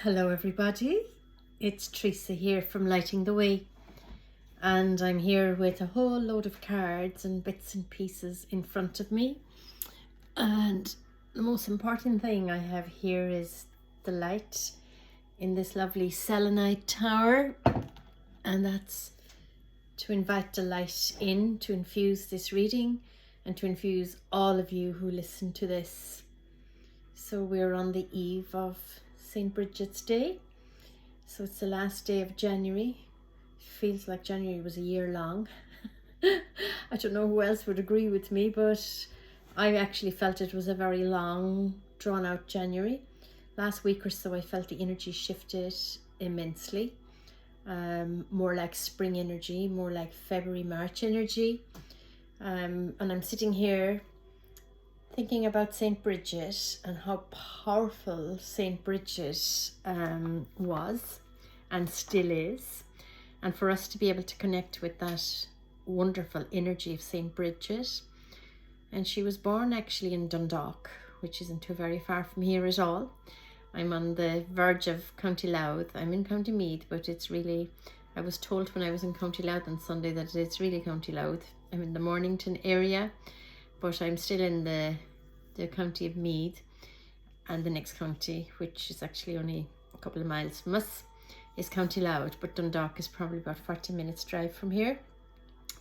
Hello everybody, it's Teresa here from Lighting the Way, and I'm here with a whole load of cards and bits and pieces in front of me, and the most important thing I have here is the light in this lovely selenite tower, and that's to invite the light in to infuse this reading and to infuse all of you who listen to this. So we're on the eve of St. Bridget's Day. So it's the last day of January. It feels like January was a year long. I don't know who else would agree with me, but I actually felt it was a very long, drawn out January. Last week or so I felt the energy shifted immensely. More like spring energy, more like February, March energy. And I'm sitting here thinking about St. Bridget and how powerful St. Bridget was and still is. And for us to be able to connect with that wonderful energy of St. Bridget. And she was born actually in Dundalk, which isn't too very far from here at all. I'm on the verge of County Louth. I'm in County Meath, but it's really, I was told when I was in County Louth on Sunday that it's really County Louth. I'm in the Mornington area, but I'm still in the county of Meath, and the next county, which is actually only a couple of miles from us, is County Louth, but Dundalk is probably about 40 minutes drive from here.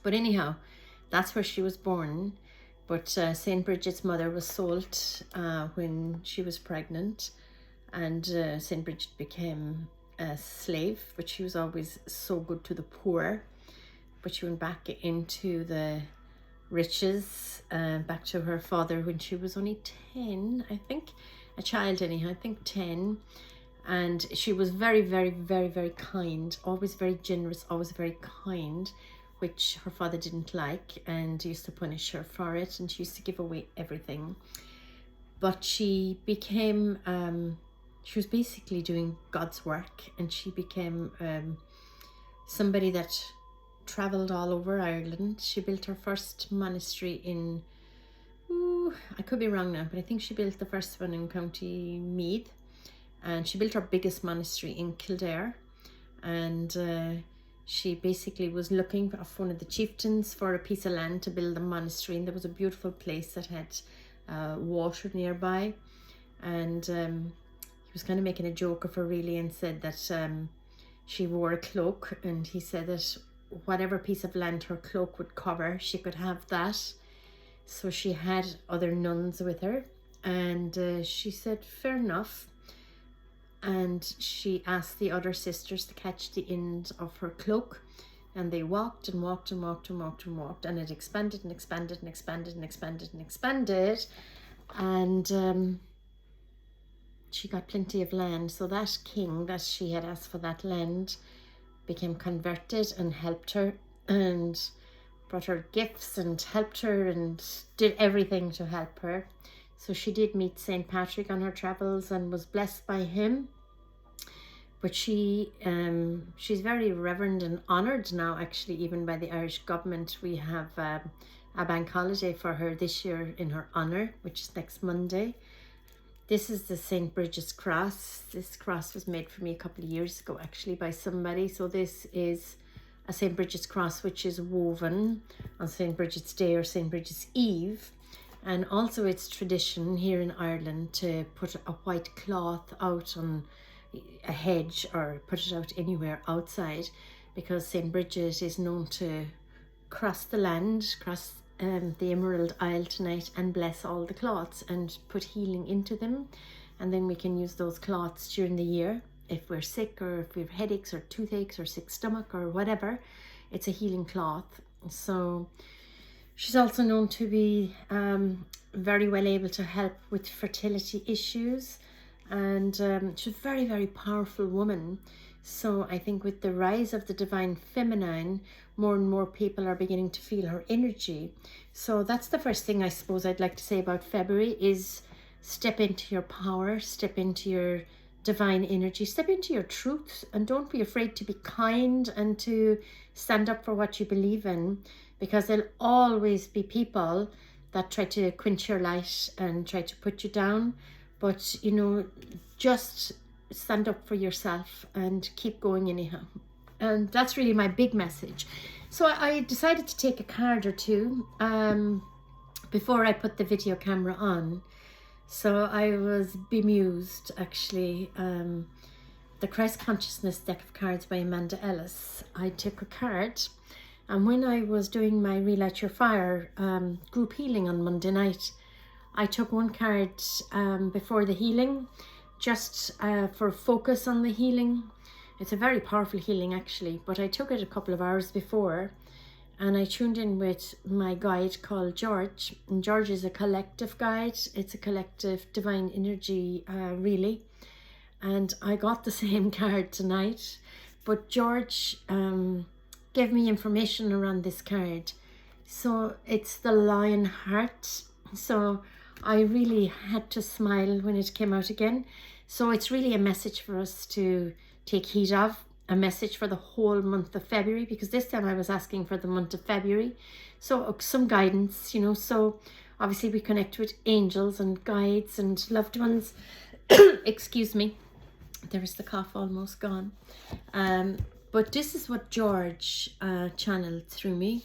But anyhow, that's where she was born. But St. Bridget's mother was sold when she was pregnant, and St. Bridget became a slave, but she was always so good to the poor. But she went back into the riches, back to her father when she was only 10, I think, a child anyhow, I think 10. And she was very, very, very, very kind, always very generous, always very kind, which her father didn't like and used to punish her for it, and she used to give away everything. But she became, she was basically doing God's work, and she became somebody that travelled all over Ireland. She built her first monastery in, I could be wrong now, but I think she built the first one in County Meath, and she built her biggest monastery in Kildare. And she basically was looking for one of the chieftains for a piece of land to build a monastery, and there was a beautiful place that had water nearby, and he was kind of making a joke of her really, and said that she wore a cloak, and he said that whatever piece of land her cloak would cover, she could have that. So she had other nuns with her, and she said fair enough, and she asked the other sisters to catch the end of her cloak, and they walked and walked and walked and walked and walked, and it expanded and expanded and expanded and expanded and expanded, and she got plenty of land. So that king that she had asked for that land became converted and helped her and brought her gifts and helped her and did everything to help her. So she did meet St. Patrick on her travels and was blessed by him. But she's very revered and honoured now, actually, even by the Irish government. We have a bank holiday for her this year in her honour, which is next Monday. This is the St. Bridget's cross. This cross was made for me a couple of years ago, actually, by somebody. So this is a St. Bridget's cross, which is woven on St. Bridget's Day or St. Bridget's Eve. And also it's tradition here in Ireland to put a white cloth out on a hedge or put it out anywhere outside, because St. Bridget is known to cross the land, cross the Emerald Isle tonight, and bless all the cloths and put healing into them. And then we can use those cloths during the year if we're sick, or if we have headaches or toothaches or sick stomach or whatever. It's a healing cloth. So she's also known to be very well able to help with fertility issues, and she's a very, very powerful woman. So I think with the rise of the divine feminine, more and more people are beginning to feel her energy. So that's the first thing I suppose I'd like to say about February is step into your power, step into your divine energy, step into your truth, and don't be afraid to be kind and to stand up for what you believe in, because there'll always be people that try to quench your light and try to put you down. But, you know, just stand up for yourself and keep going anyhow. And that's really my big message. So I decided to take a card or two before I put the video camera on. So I was bemused, actually. The Christ Consciousness deck of cards by Amanda Ellis. I took a card, and when I was doing my Relight Your Fire group healing on Monday night, I took one card before the healing, just for focus on the healing. It's a very powerful healing, actually, but I took it a couple of hours before, and I tuned in with my guide called George. And George is a collective guide. It's a collective divine energy, really. And I got the same card tonight, but George gave me information around this card. So it's the Lion Heart. So I really had to smile when it came out again. So it's really a message for us to take heed of, a message for the whole month of February, because this time I was asking for the month of February. So some guidance, you know. So obviously we connect with angels and guides and loved ones. Excuse me. There is the cough almost gone. But this is what George channeled through me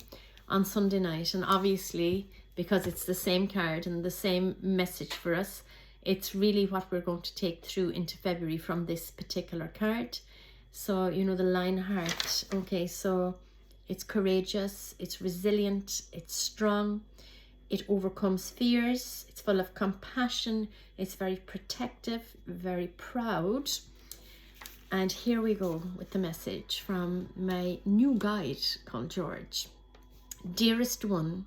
on Sunday night. And obviously, because it's the same card and the same message for us, it's really what we're going to take through into February from this particular card. So, you know, the Lion Heart. Okay, so it's courageous, it's resilient, it's strong, it overcomes fears, it's full of compassion, it's very protective, very proud. And here we go with the message from my new guide called George. Dearest one,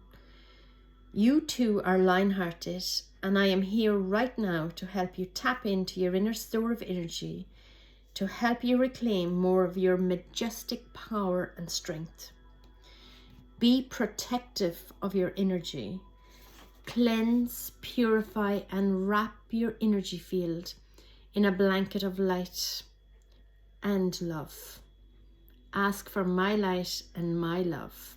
you too are lion-hearted, and I am here right now to help you tap into your inner store of energy, to help you reclaim more of your majestic power and strength. Be protective of your energy. Cleanse, purify, and wrap your energy field in a blanket of light and love. Ask for my light and my love.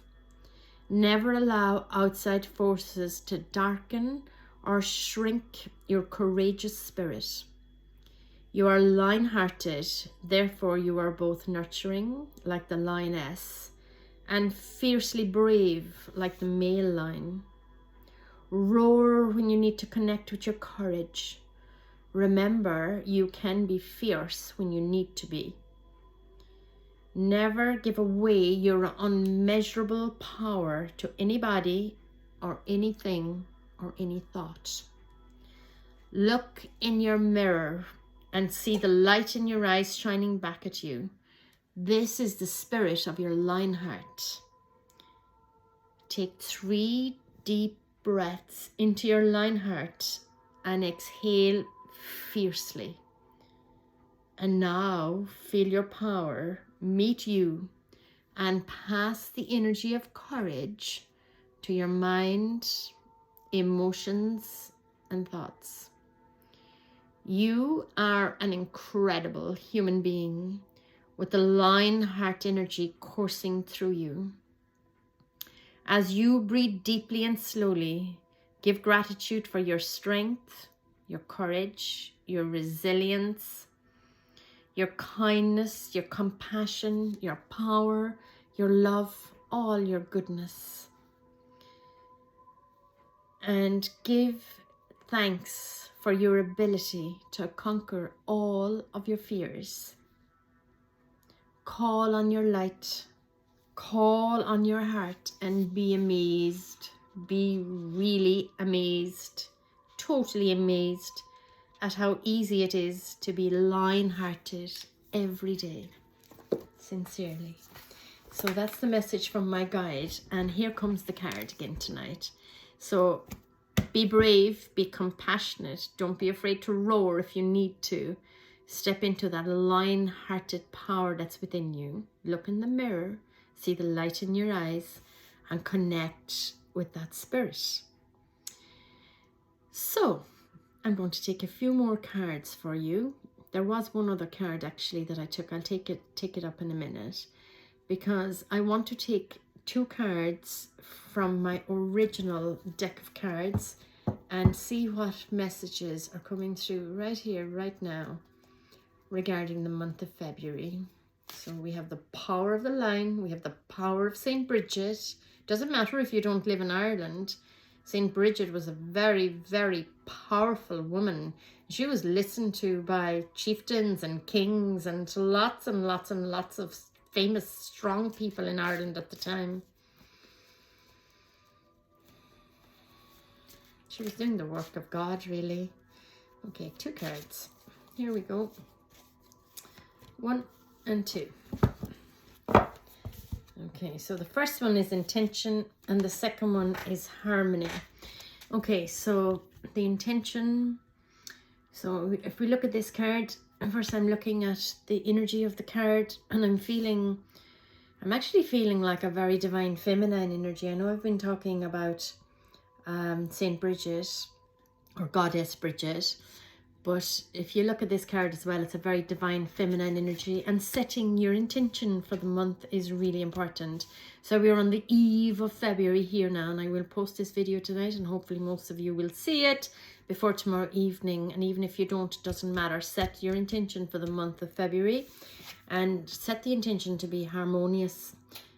Never allow outside forces to darken or shrink your courageous spirit. You are lion-hearted, therefore you are both nurturing, like the lioness, and fiercely brave, like the male lion. Roar when you need to connect with your courage. Remember, you can be fierce when you need to be. Never give away your unmeasurable power to anybody or anything or any thought. Look in your mirror and see the light in your eyes shining back at you. This is the spirit of your lion heart. Take 3 deep breaths into your lion heart and exhale fiercely. And now feel your power meet you and pass the energy of courage to your mind, emotions, and thoughts. You are an incredible human being with the lion heart energy coursing through you. As you breathe deeply and slowly, give gratitude for your strength, your courage, your resilience, your kindness, your compassion, your power, your love, all your goodness. And give thanks for your ability to conquer all of your fears. Call on your light, call on your heart, and be amazed. Be really amazed, totally amazed at how easy it is to be lion-hearted every day. Sincerely. So that's the message from my guide, and here comes the card again tonight. So be brave, be compassionate, don't be afraid to roar if you need to. Step into that lion-hearted power that's within you. Look in the mirror, see the light in your eyes, and connect with that spirit. So I'm going to take a few more cards for you. There was one other card actually that I took. I'll take it up in a minute, because I want to take 2 cards from my original deck of cards and see what messages are coming through right here, right now, regarding the month of February. So we have the power of the lion, we have the power of St. Bridget. Doesn't matter if you don't live in Ireland. St. Bridget was a very, very powerful woman. She was listened to by chieftains and kings and lots and lots and lots of famous, strong people in Ireland at the time. She was doing the work of God, really. Okay, 2 cards. Here we go. 1 and 2. Okay, so the first one is intention and the second one is harmony. Okay, so the intention. So if we look at this card, first I'm looking at the energy of the card, and I'm actually feeling like a very divine feminine energy. I know I've been talking about Saint Bridget or Goddess Bridget, but if you look at this card as well, it's a very divine feminine energy, and setting your intention for the month is really important. So we're on the eve of February here now, and I will post this video tonight, and hopefully most of you will see it before tomorrow evening. And even if you don't, it doesn't matter. Set your intention for the month of February and set the intention to be harmonious.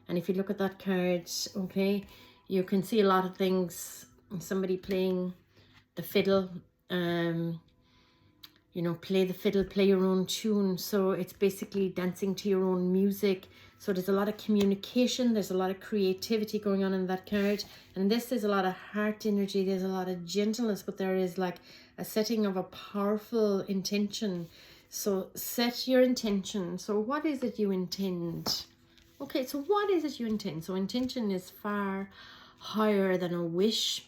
And if you look at that card, okay, you can see a lot of things. Somebody playing the fiddle, you know, play the fiddle, play your own tune. So it's basically dancing to your own music. So there's a lot of communication, there's a lot of creativity going on in that card. And this is a lot of heart energy, there's a lot of gentleness, but there is like a setting of a powerful intention. So set your intention. So what is it you intend? Okay, so what is it you intend? So intention is far higher than a wish.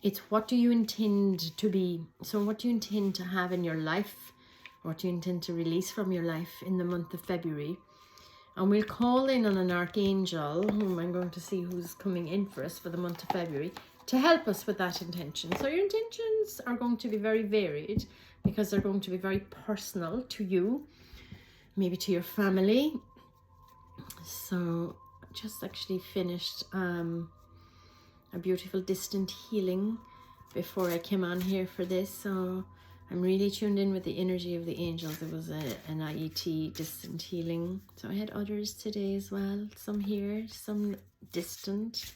It's what do you intend to be? So what do you intend to have in your life? What do you intend to release from your life in the month of February? And we'll call in on an archangel, whom I'm going to see who's coming in for us for the month of February, to help us with that intention. So your intentions are going to be very varied because they're going to be very personal to you, maybe to your family. So I just actually finished a beautiful distant healing before I came on here for this, so I'm really tuned in with the energy of the angels. It was an IET distant healing, so I had others today as well, some here, some distant.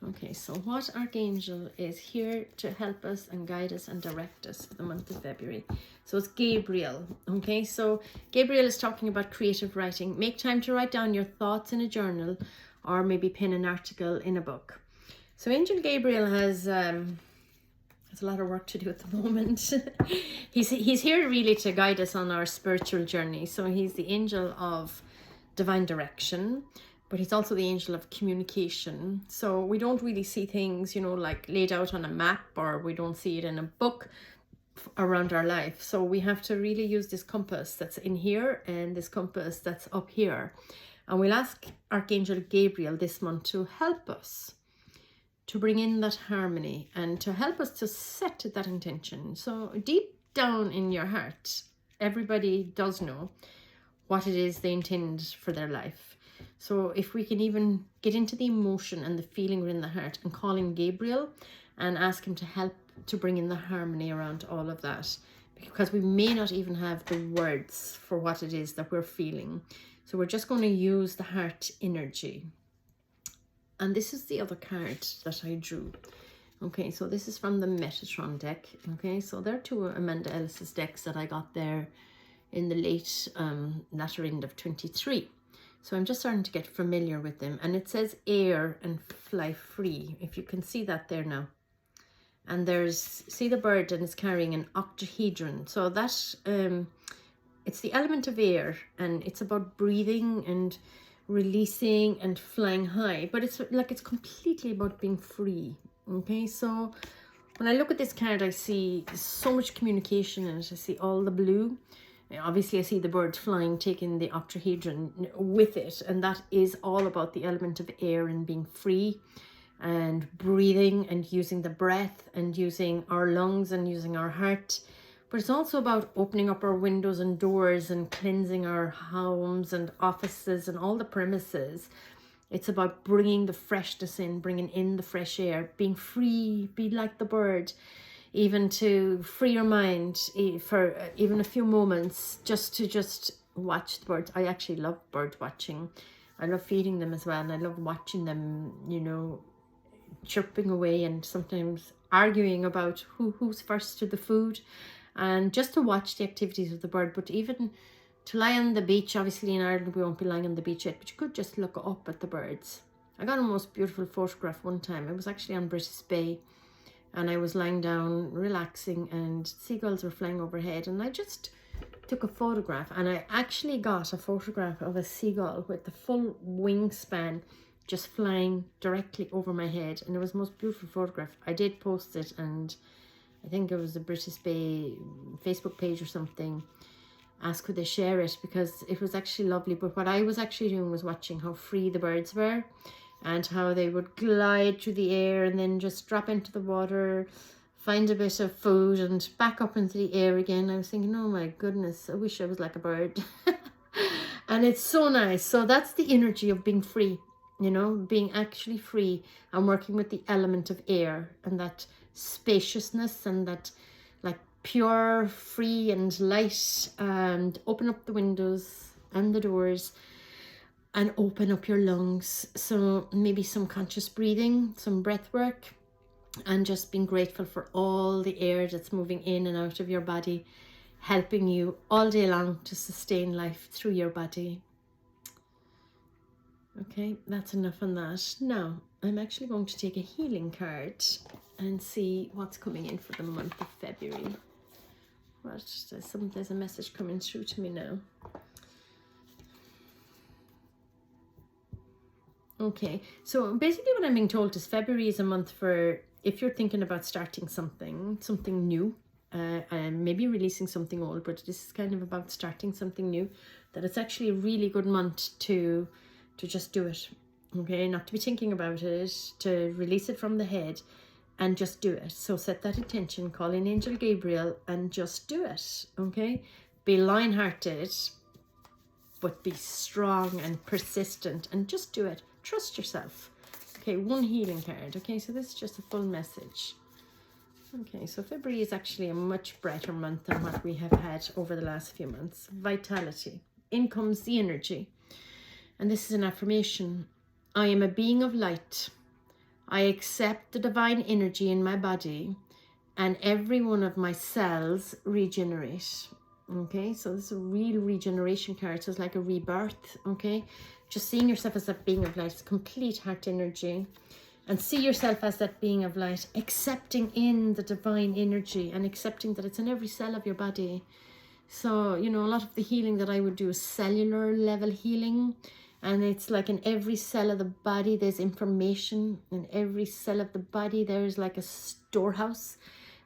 Okay, so what archangel is here to help us and guide us and direct us for the month of February? So it's Gabriel. Okay, so Gabriel is talking about creative writing. Make time to write down your thoughts in a journal, or maybe pen an article in a book. So Angel Gabriel has a lot of work to do at the moment. he's here really to guide us on our spiritual journey. So he's the angel of divine direction, but he's also the angel of communication. So we don't really see things, you know, like laid out on a map, or we don't see it in a book around our life. So we have to really use this compass that's in here and this compass that's up here. And we'll ask Archangel Gabriel this month to help us to bring in that harmony and to help us to set that intention. So deep down in your heart, everybody does know what it is they intend for their life. So if we can even get into the emotion and the feeling within the heart and call in Gabriel and ask him to help to bring in the harmony around all of that, because we may not even have the words for what it is that we're feeling. So we're just going to use the heart energy. And this is the other card that I drew. Okay, so this is from the Metatron deck. Okay, so there are two Amanda Ellis's decks that I got there in the latter end of 23. So I'm just starting to get familiar with them. And it says air and fly free, if you can see that there now. And see the bird, and it's carrying an octahedron. So that, it's the element of air, and it's about breathing and releasing and flying high, but it's completely about being free. Okay, so when I look at this card, I see so much communication in it. I see all the blue. Obviously I see the bird flying, taking the octahedron with it, and that is all about the element of air and being free and breathing and using the breath and using our lungs and using our heart. But it's also about opening up our windows and doors and cleansing our homes and offices and all the premises. It's about bringing the freshness in, bringing in the fresh air, being free, be like the bird. even to free your mind for even a few moments, just to watch the birds. I actually love bird watching. I love feeding them as well, and I love watching them, you know, chirping away and sometimes arguing about who's first to the food, and just to watch the activities of the bird. But even to lie on the beach, obviously in Ireland we won't be lying on the beach yet, but you could just look up at the birds. I got a most beautiful photograph one time. It was actually on British Bay, and I was lying down relaxing and seagulls were flying overhead, and I just took a photograph, and I actually got a photograph of a seagull with the full wingspan just flying directly over my head, and it was the most beautiful photograph. I did post it, and I think it was the British Bay Facebook page or something. Ask could they share it, because it was actually lovely. But what I was actually doing was watching how free the birds were, and how they would glide through the air and then just drop into the water, find a bit of food and back up into the air again. I was thinking, oh my goodness, I wish I was like a bird. And it's so nice. So that's the energy of being free, you know, being actually free and working with the element of air and that spaciousness and that like pure, free and light. And open up the windows and the doors and open up your lungs. So maybe some conscious breathing, some breath work, and just being grateful for all the air that's moving in and out of your body, helping you all day long to sustain life through your body. Okay, that's enough on that. Now, I'm actually going to take a healing card and see what's coming in for the month of February. There's a message coming through to me now. Okay, so basically what I'm being told is February is a month for, if you're thinking about starting something new, and maybe releasing something old, but this is kind of about starting something new, that it's actually a really good month to just do it. Okay, not to be thinking about it, to release it from the head and just do it. So set that intention, call in Angel Gabriel and just do it. Okay, be lion-hearted, but be strong and persistent and just do it. Trust yourself. Okay, one healing card. Okay, so this is just a full message. Okay, so February is actually a much brighter month than what we have had over the last few months. Vitality. In comes the energy. And this is an affirmation. I am a being of light. I accept the divine energy in my body, and every one of my cells regenerate. Okay, so this is a real regeneration card. So it's like a rebirth. Okay, just seeing yourself as that being of light, complete heart energy, and see yourself as that being of light, accepting in the divine energy and accepting that it's in every cell of your body. So, you know, a lot of the healing that I would do is cellular level healing, and it's like in every cell of the body there's information. In every cell of the body there's like a storehouse,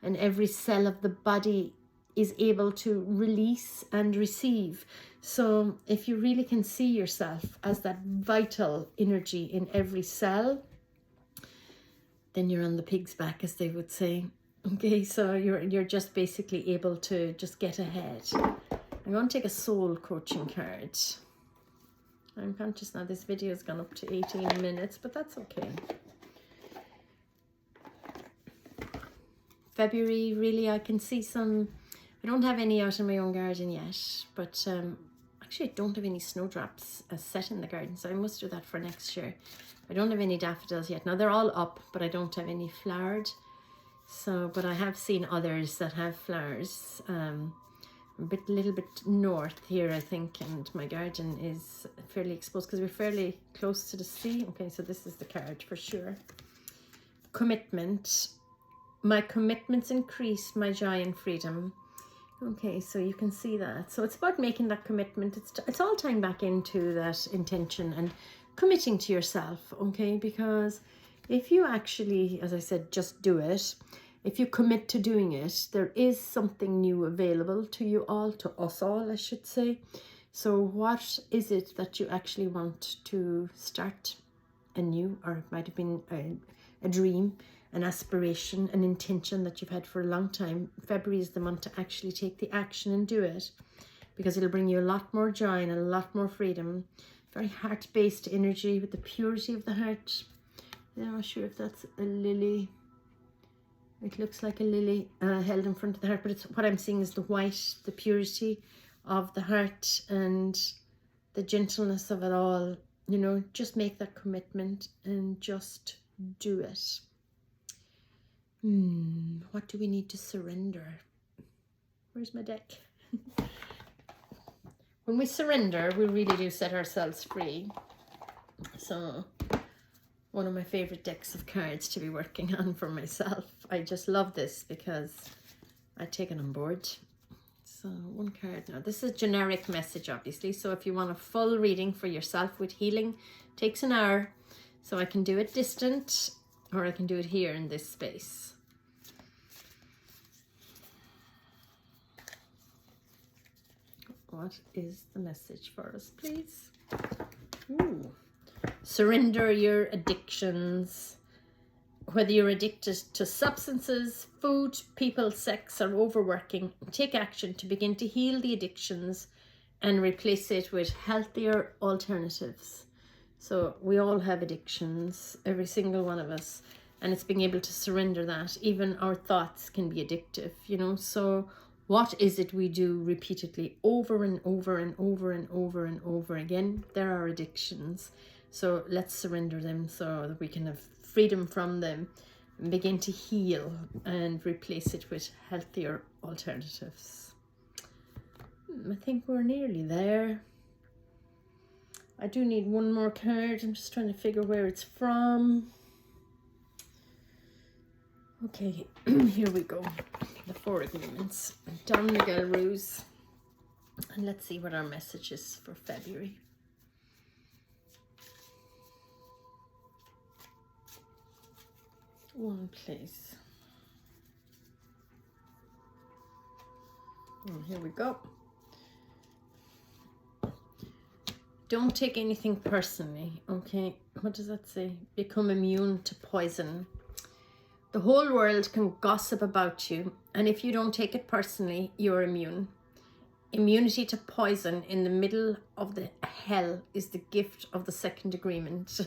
and every cell of the body is able to release and receive. So if you really can see yourself as that vital energy in every cell, then you're on the pig's back, as they would say. Okay, so you're just basically able to just get ahead. I'm going to take a soul coaching card. I'm conscious now this video has gone up to 18 minutes, but that's okay. February, really, I can see some. I don't have any out in my own garden yet, but actually I don't have any snowdrops set in the garden, so I must do that for next year. I don't have any daffodils yet. Now they're all up, but I don't have any flowered. So, but I have seen others that have flowers. A little bit north here, I think, and my garden is fairly exposed because we're fairly close to the sea. Okay, so this is the card for sure. Commitment. My commitments increase my joy and freedom. Okay, so you can see that. So it's about making that commitment. It's all tying back into that intention and committing to yourself, okay? Because if you actually, as I said, just do it, if you commit to doing it, there is something new available to you all, to us all, I should say. So what is it that you actually want to start anew? Or it might have been a dream, an aspiration, an intention that you've had for a long time. February is the month to actually take the action and do it, because it'll bring you a lot more joy and a lot more freedom. Very heart-based energy with the purity of the heart. I'm not sure if that's a lily. It looks like a lily held in front of the heart, but it's what I'm seeing is the white, the purity of the heart and the gentleness of it all. You know, just make that commitment and just do it. What do we need to surrender? Where's my deck? When we surrender, we really do set ourselves free. So one of my favorite decks of cards to be working on for myself. I just love this because I take it on board. So one card now. This is a generic message, obviously. So if you want a full reading for yourself with healing, it takes an hour. So I can do it distant or I can do it here in this space. What is the message for us, please? Ooh. Surrender your addictions. Whether you're addicted to substances, food, people, sex, or overworking, take action to begin to heal the addictions and replace it with healthier alternatives. So we all have addictions, every single one of us, and it's being able to surrender that. Even our thoughts can be addictive, you know. So what is it we do repeatedly over and over and over and over and over again? There are addictions. So let's surrender them so that we can have freedom from them and begin to heal and replace it with healthier alternatives. I think we're nearly there. I do need one more card. I'm just trying to figure where it's from. Okay, here we go. The 4 agreements. Don Miguel Ruiz. And let's see what our message is for February. One, please. Oh, here we go. Don't take anything personally, okay? What does that say? Become immune to poison. The whole world can gossip about you, and if you don't take it personally, you're immune. Immunity to poison in the middle of the hell is the gift of the second agreement.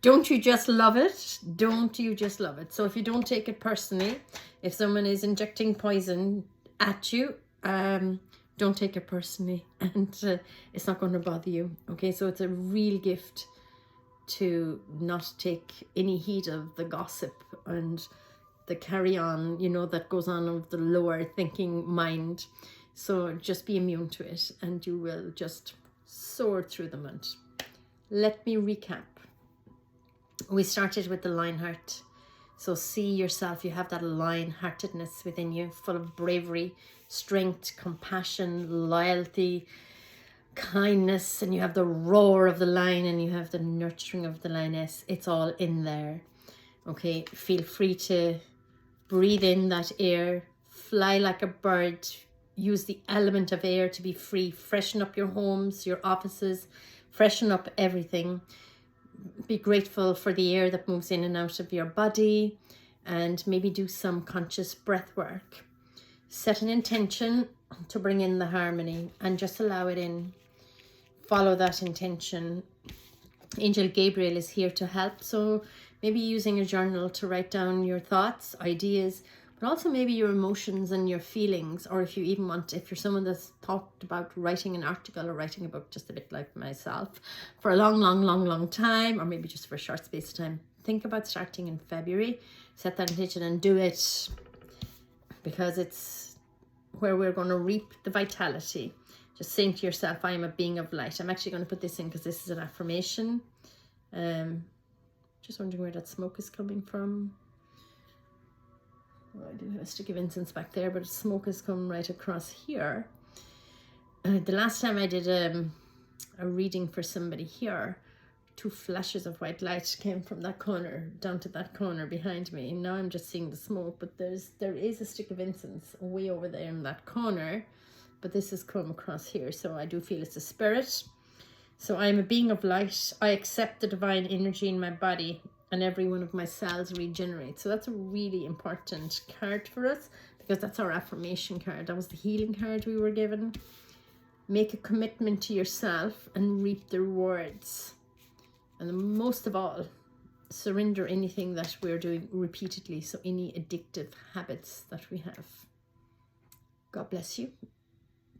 Don't you just love it? Don't you just love it? So if you don't take it personally, if someone is injecting poison at you, don't take it personally, and it's not going to bother you. Okay, so it's a real gift to not take any heed of the gossip and the carry on, you know, that goes on of the lower thinking mind. So just be immune to it and you will just soar through the mud. Let me recap. We started with the lion heart. So see yourself, you have that lion-heartedness within you, full of bravery, strength, compassion, loyalty, kindness, and you have the roar of the lion and you have the nurturing of the lioness. It's all in there. Okay, feel free to breathe in that air, fly like a bird, use the element of air to be free, freshen up your homes, your offices, freshen up everything. Be grateful for the air that moves in and out of your body, and maybe do some conscious breath work. Set an intention to bring in the harmony and just allow it in. Follow that intention. Angel Gabriel is here to help, so maybe using a journal to write down your thoughts, ideas, but also maybe your emotions and your feelings, or if you even want, if you're someone that's talked about writing an article or writing a book, just a bit like myself, for a long time, or maybe just for a short space of time, think about starting in February. Set that intention and do it, because it's where we're going to reap the vitality. Just saying to yourself, I am a being of light. I'm actually going to put this in because this is an affirmation. Just wondering where that smoke is coming from. Well, I do have a stick of incense back there, but smoke has come right across here. The last time I did a reading for somebody here, 2 flashes of white light came from that corner down to that corner behind me. And now I'm just seeing the smoke, but there is a stick of incense way over there in that corner, but this has come across here. So I do feel it's a spirit. So I am a being of light. I accept the divine energy in my body, and every one of my cells regenerates. So that's a really important card for us, because that's our affirmation card. That was the healing card we were given. Make a commitment to yourself and reap the rewards. And most of all, surrender anything that we're doing repeatedly, so any addictive habits that we have. God bless you.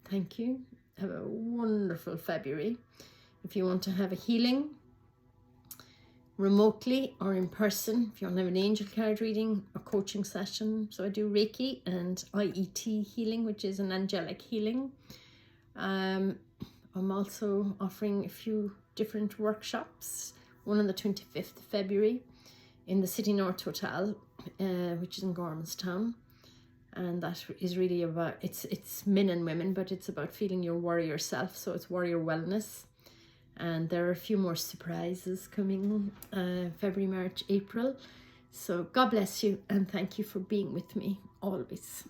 Thank you. Have a wonderful February. If you want to have a healing remotely or in person, if you want to have an angel card reading or coaching session, so I do Reiki and IET healing, which is an angelic healing. I'm also offering a few different workshops, one on the 25th of February in the City North Hotel, which is in Gormanstown. And that is really about, it's men and women, but it's about feeling your warrior self. So it's warrior wellness. And there are a few more surprises coming February, March, April. So God bless you and thank you for being with me always.